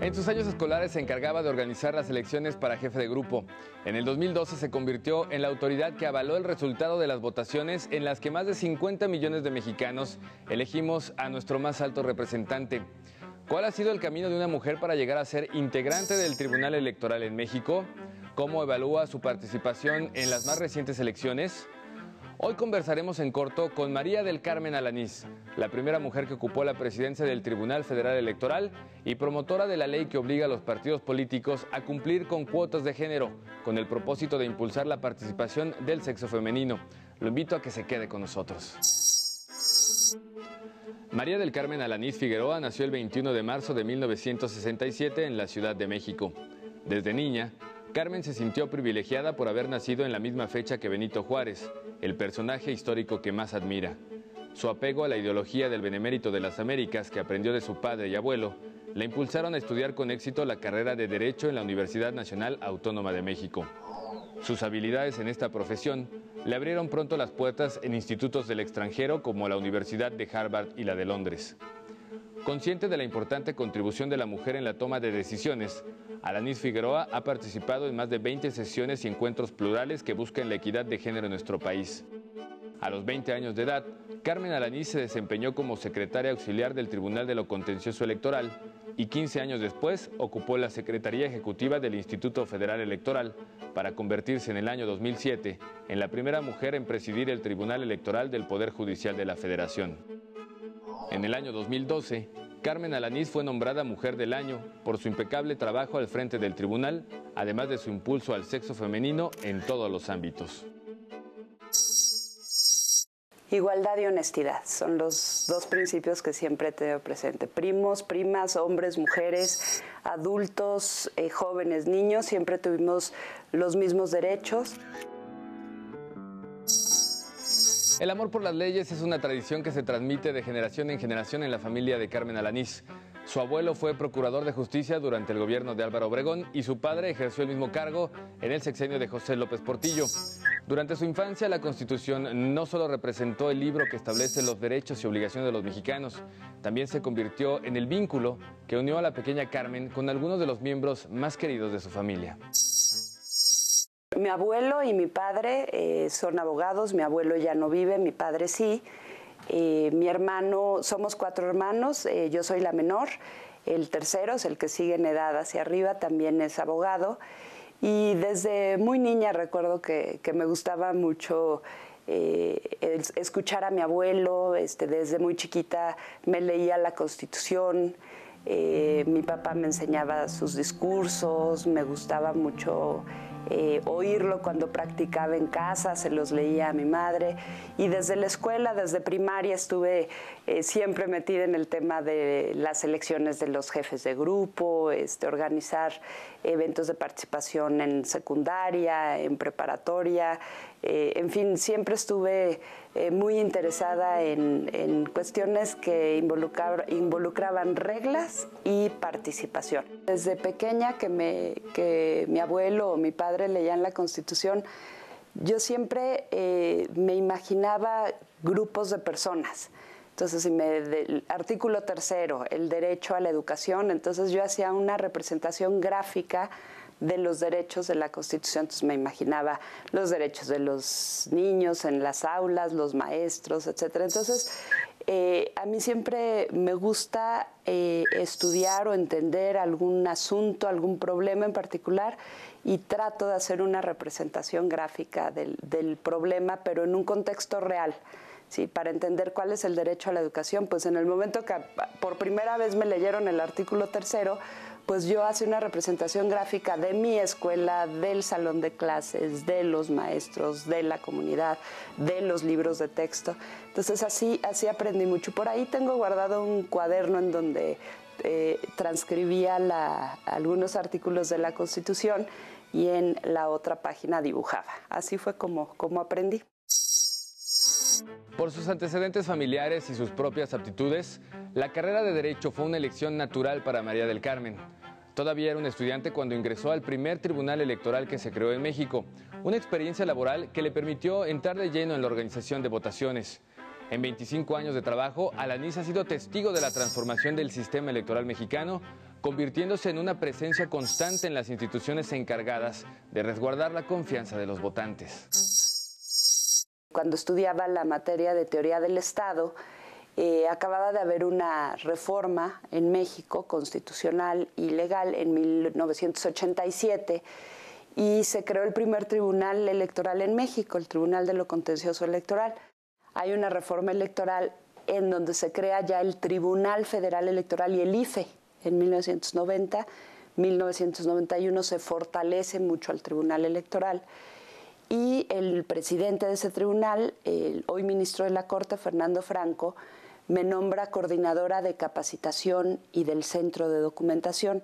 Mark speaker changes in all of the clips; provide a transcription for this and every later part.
Speaker 1: En sus años escolares se encargaba de organizar las elecciones para jefe de grupo. En el 2012 se convirtió en la autoridad que avaló el resultado de las votaciones en las que más de 50 millones de mexicanos elegimos a nuestro más alto representante. ¿Cuál ha sido el camino de una mujer para llegar a ser integrante del Tribunal Electoral en México? ¿Cómo evalúa su participación en las más recientes elecciones? Hoy conversaremos en corto con María del Carmen Alanís, la primera mujer que ocupó la presidencia del Tribunal Federal Electoral y promotora de la ley que obliga a los partidos políticos a cumplir con cuotas de género, con el propósito de impulsar la participación del sexo femenino. Lo invito a que se quede con nosotros. María del Carmen Alanís Figueroa nació el 21 de marzo de 1967 en la Ciudad de México. Desde niña, Carmen se sintió privilegiada por haber nacido en la misma fecha que Benito Juárez, el personaje histórico que más admira. Su apego a la ideología del Benemérito de las Américas que aprendió de su padre y abuelo, la impulsaron a estudiar con éxito la carrera de Derecho en la Universidad Nacional Autónoma de México. Sus habilidades en esta profesión le abrieron pronto las puertas en institutos del extranjero como la Universidad de Harvard y la de Londres. Consciente de la importante contribución de la mujer en la toma de decisiones, Alanís Figueroa ha participado en más de 20 sesiones y encuentros plurales que buscan la equidad de género en nuestro país. A los 20 años de edad, Carmen Alanís se desempeñó como secretaria auxiliar del Tribunal de lo Contencioso Electoral y 15 años después ocupó la Secretaría Ejecutiva del Instituto Federal Electoral para convertirse en el año 2007 en la primera mujer en presidir el Tribunal Electoral del Poder Judicial de la Federación. En el año 2012, Carmen Alanís fue nombrada Mujer del Año por su impecable trabajo al frente del tribunal, además de su impulso al sexo femenino en todos los ámbitos.
Speaker 2: Igualdad y honestidad son los dos principios que siempre he tenido presente. Primos, primas, hombres, mujeres, adultos, jóvenes, niños, siempre tuvimos los mismos derechos.
Speaker 1: El amor por las leyes es una tradición que se transmite de generación en generación en la familia de Carmen Alanís. Su abuelo fue procurador de justicia durante el gobierno de Álvaro Obregón y su padre ejerció el mismo cargo en el sexenio de José López Portillo. Durante su infancia, la Constitución no solo representó el libro que establece los derechos y obligaciones de los mexicanos, también se convirtió en el vínculo que unió a la pequeña Carmen con algunos de los miembros más queridos de su familia.
Speaker 2: Mi abuelo y mi padre son abogados, mi abuelo ya no vive, mi padre sí. Mi hermano, somos 4 hermanos, yo soy la menor, el tercero es el que sigue en edad hacia arriba, también es abogado. Y desde muy niña recuerdo que me gustaba mucho escuchar a mi abuelo, desde muy chiquita me leía la Constitución, mi papá me enseñaba sus discursos, me gustaba mucho oírlo cuando practicaba en casa, se los leía a mi madre y desde la escuela, desde primaria estuve siempre metida en el tema de las elecciones de los jefes de grupo, organizar eventos de participación en secundaria, en preparatoria, en fin, siempre estuve muy interesada en cuestiones que involucraban reglas y participación. Desde pequeña que mi abuelo o mi padre leían la Constitución, yo siempre me imaginaba grupos de personas. Entonces, el artículo 3, el derecho a la educación, entonces yo hacía una representación gráfica de los derechos de la Constitución. Entonces me imaginaba los derechos de los niños en las aulas, los maestros, etcétera. Entonces, a mí siempre me gusta estudiar o entender algún asunto, algún problema en particular y trato de hacer una representación gráfica del problema, pero en un contexto real. Sí, para entender cuál es el derecho a la educación, pues en el momento que por primera vez me leyeron el artículo 3, pues yo hacía una representación gráfica de mi escuela, del salón de clases, de los maestros, de la comunidad, de los libros de texto. Entonces así aprendí mucho. Por ahí tengo guardado un cuaderno en donde transcribía algunos artículos de la Constitución y en la otra página dibujaba. Así fue como aprendí.
Speaker 1: Por sus antecedentes familiares y sus propias aptitudes, la carrera de Derecho fue una elección natural para María del Carmen. Todavía era un estudiante cuando ingresó al primer tribunal electoral que se creó en México, una experiencia laboral que le permitió entrar de lleno en la organización de votaciones. En 25 años de trabajo, Alanís ha sido testigo de la transformación del sistema electoral mexicano, convirtiéndose en una presencia constante en las instituciones encargadas de resguardar la confianza de los votantes.
Speaker 2: Cuando estudiaba la materia de teoría del Estado, acababa de haber una reforma en México, constitucional y legal, en 1987, y se creó el primer tribunal electoral en México, el Tribunal de lo Contencioso Electoral. Hay una reforma electoral en donde se crea ya el Tribunal Federal Electoral y el IFE en 1990. 1991 se fortalece mucho al Tribunal Electoral y el presidente de ese tribunal, el hoy ministro de la Corte, Fernando Franco, me nombra coordinadora de capacitación y del Centro de Documentación.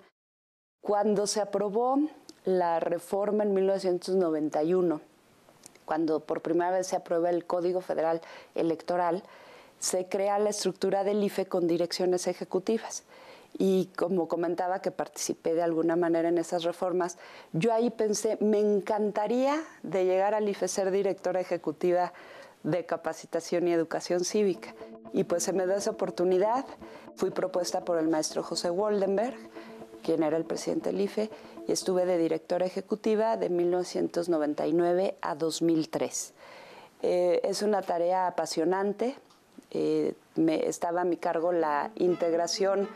Speaker 2: Cuando se aprobó la reforma en 1991, cuando por primera vez se aprueba el Código Federal Electoral, se crea la estructura del IFE con direcciones ejecutivas. Y como comentaba que participé de alguna manera en esas reformas, yo ahí pensé, me encantaría de llegar al IFE ser directora ejecutiva de capacitación y educación cívica. Y pues se me dio esa oportunidad, fui propuesta por el maestro José Woldenberg, quien era el presidente del IFE, y estuve de directora ejecutiva de 1999 a 2003. Es una tarea apasionante. Estaba a mi cargo la integración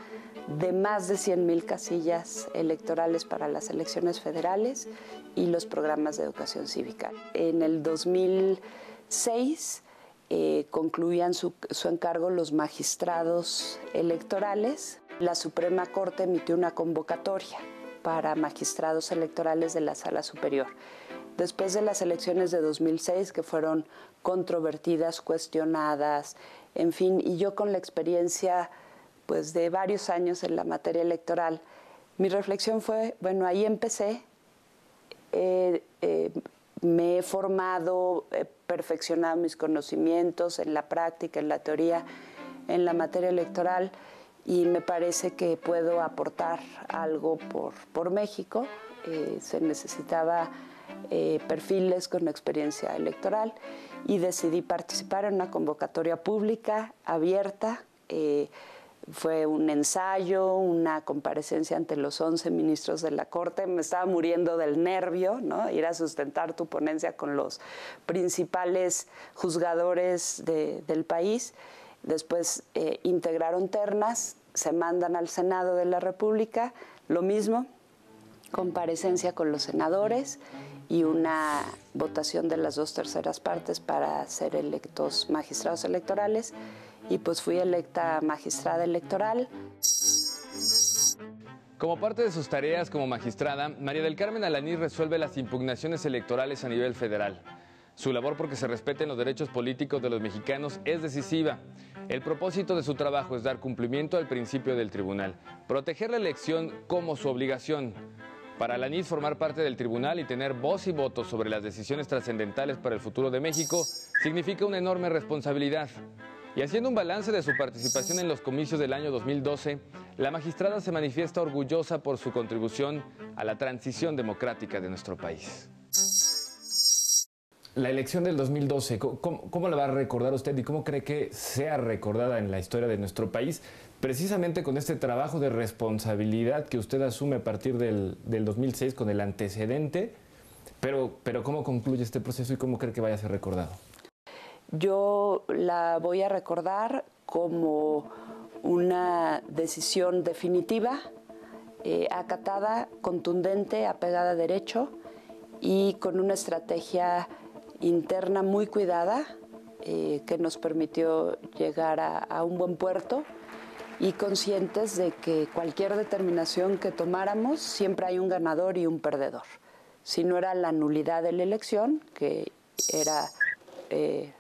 Speaker 2: de más de 100,000 casillas electorales para las elecciones federales y los programas de educación cívica. En el 2006 concluían su encargo los magistrados electorales. La Suprema Corte emitió una convocatoria para magistrados electorales de la Sala Superior. Después de las elecciones de 2006, que fueron controvertidas, cuestionadas, en fin, y yo con la experiencia pues, de varios años en la materia electoral, mi reflexión fue, bueno, ahí empecé, me he formado, he perfeccionado mis conocimientos en la práctica, en la teoría, en la materia electoral, y me parece que puedo aportar algo por México. Se necesitaba perfiles con experiencia electoral y decidí participar en una convocatoria pública abierta. Fue un ensayo, una comparecencia ante los 11 ministros de la Corte. Me estaba muriendo del nervio, ¿no? Ir a sustentar tu ponencia con los principales juzgadores del país. Después integraron ternas, se mandan al Senado de la República, lo mismo, comparecencia con los senadores y una votación de las 2/3 partes para ser electos magistrados electorales, y pues fui electa magistrada electoral.
Speaker 1: Como parte de sus tareas como magistrada, María del Carmen Alanís resuelve las impugnaciones electorales a nivel federal. Su labor porque se respeten los derechos políticos de los mexicanos es decisiva. El propósito de su trabajo es dar cumplimiento al principio del tribunal, proteger la elección como su obligación. Para Alanís, formar parte del tribunal y tener voz y voto sobre las decisiones trascendentales para el futuro de México significa una enorme responsabilidad. Y haciendo un balance de su participación en los comicios del año 2012, la magistrada se manifiesta orgullosa por su contribución a la transición democrática de nuestro país.
Speaker 3: La elección del 2012, ¿cómo la va a recordar usted y cómo cree que sea recordada en la historia de nuestro país? Precisamente con este trabajo de responsabilidad que usted asume a partir del 2006 con el antecedente, pero ¿cómo concluye este proceso y cómo cree que vaya a ser recordado?
Speaker 2: Yo la voy a recordar como una decisión definitiva, acatada, contundente, apegada a derecho y con una estrategia interna muy cuidada que nos permitió llegar a un buen puerto, y conscientes de que cualquier determinación que tomáramos siempre hay un ganador y un perdedor. Si no era la nulidad de la elección, que era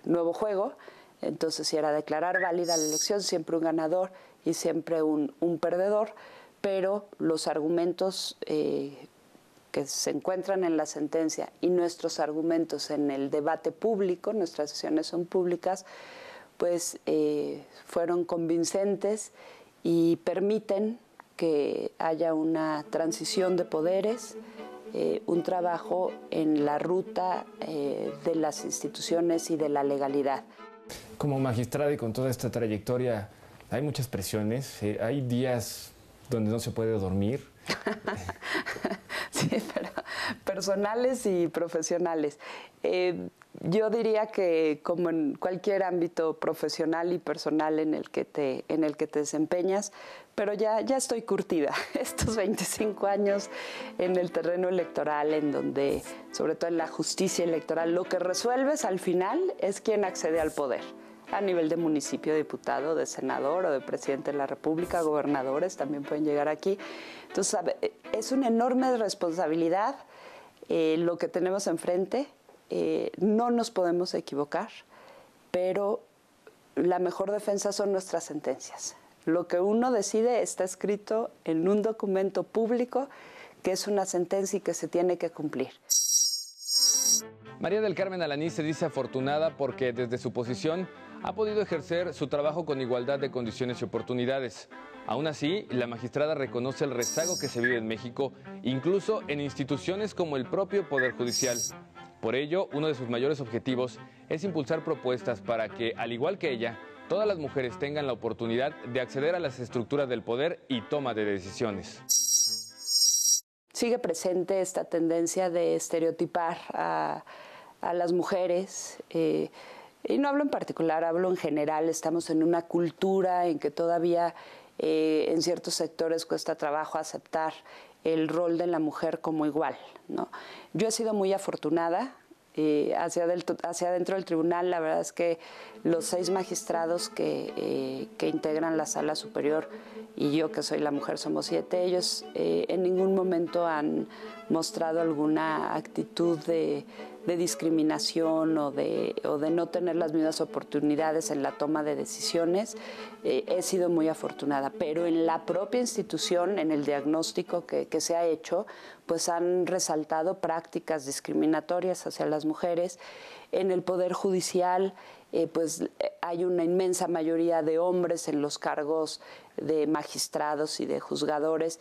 Speaker 2: nuevo juego, entonces si era declarar válida la elección, siempre un ganador y siempre un perdedor, pero los argumentos que se encuentran en la sentencia y nuestros argumentos en el debate público, nuestras sesiones son públicas, pues fueron convincentes y permiten que haya una transición de poderes, un trabajo en la ruta de las instituciones y de la legalidad.
Speaker 3: Como magistrada y con toda esta trayectoria, hay muchas presiones, hay días donde no se puede dormir.
Speaker 2: Sí, pero personales y profesionales. Yo diría que como en cualquier ámbito profesional y personal en el que te desempeñas, pero ya estoy curtida. Estos 25 años en el terreno electoral, en donde, sobre todo en la justicia electoral, lo que resuelves al final es quién accede al poder. A nivel de municipio, diputado, de senador o de presidente de la República, gobernadores también pueden llegar aquí. Entonces, es una enorme responsabilidad lo que tenemos enfrente. No nos podemos equivocar, pero la mejor defensa son nuestras sentencias. Lo que uno decide está escrito en un documento público que es una sentencia y que se tiene que cumplir.
Speaker 1: María del Carmen Alanís se dice afortunada porque desde su posición ha podido ejercer su trabajo con igualdad de condiciones y oportunidades. Aún así, la magistrada reconoce el rezago que se vive en México, incluso en instituciones como el propio Poder Judicial. Por ello, uno de sus mayores objetivos es impulsar propuestas para que, al igual que ella, todas las mujeres tengan la oportunidad de acceder a las estructuras del poder y toma de decisiones.
Speaker 2: Sigue presente esta tendencia de estereotipar a las mujeres. Y no hablo en particular, hablo en general. Estamos en una cultura en que todavía en ciertos sectores cuesta trabajo aceptar el rol de la mujer como igual, ¿no? Yo he sido muy afortunada. Hacia adentro del tribunal, la verdad es que los 6 magistrados que integran la sala superior y yo, que soy la mujer, somos 7, ellos en ningún momento han mostrado alguna actitud de discriminación o de no tener las mismas oportunidades en la toma de decisiones. He sido muy afortunada, pero en la propia institución, en el diagnóstico que se ha hecho, pues han resaltado prácticas discriminatorias hacia las mujeres. En el Poder Judicial, pues hay una inmensa mayoría de hombres en los cargos de magistrados y de juzgadores.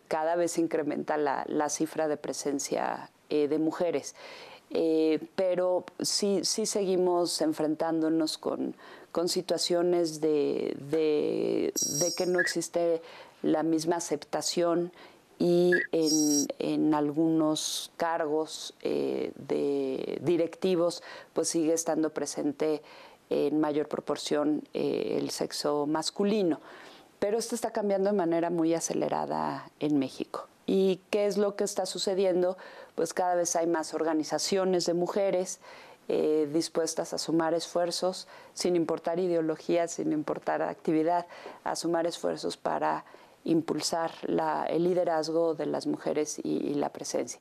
Speaker 2: Cada vez se incrementa la cifra de presencia de mujeres. Pero sí seguimos enfrentándonos con situaciones de que no existe la misma aceptación y en algunos cargos de directivos pues sigue estando presente en mayor proporción el sexo masculino. Pero esto está cambiando de manera muy acelerada en México. ¿Y qué es lo que está sucediendo? Pues cada vez hay más organizaciones de mujeres dispuestas a sumar esfuerzos, sin importar ideología, sin importar actividad, a sumar esfuerzos para impulsar el liderazgo de las mujeres y la presencia.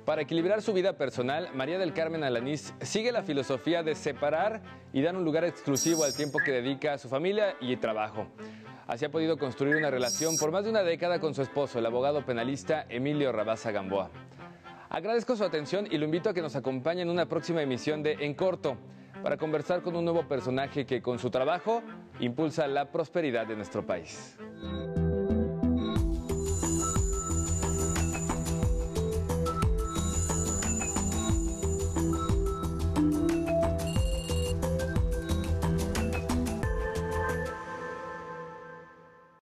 Speaker 1: Para equilibrar su vida personal, María del Carmen Alanís sigue la filosofía de separar y dar un lugar exclusivo al tiempo que dedica a su familia y trabajo. Así ha podido construir una relación por más de una década con su esposo, el abogado penalista Emilio Rabasa Gamboa. Agradezco su atención y lo invito a que nos acompañe en una próxima emisión de En Corto, para conversar con un nuevo personaje que con su trabajo impulsa la prosperidad de nuestro país.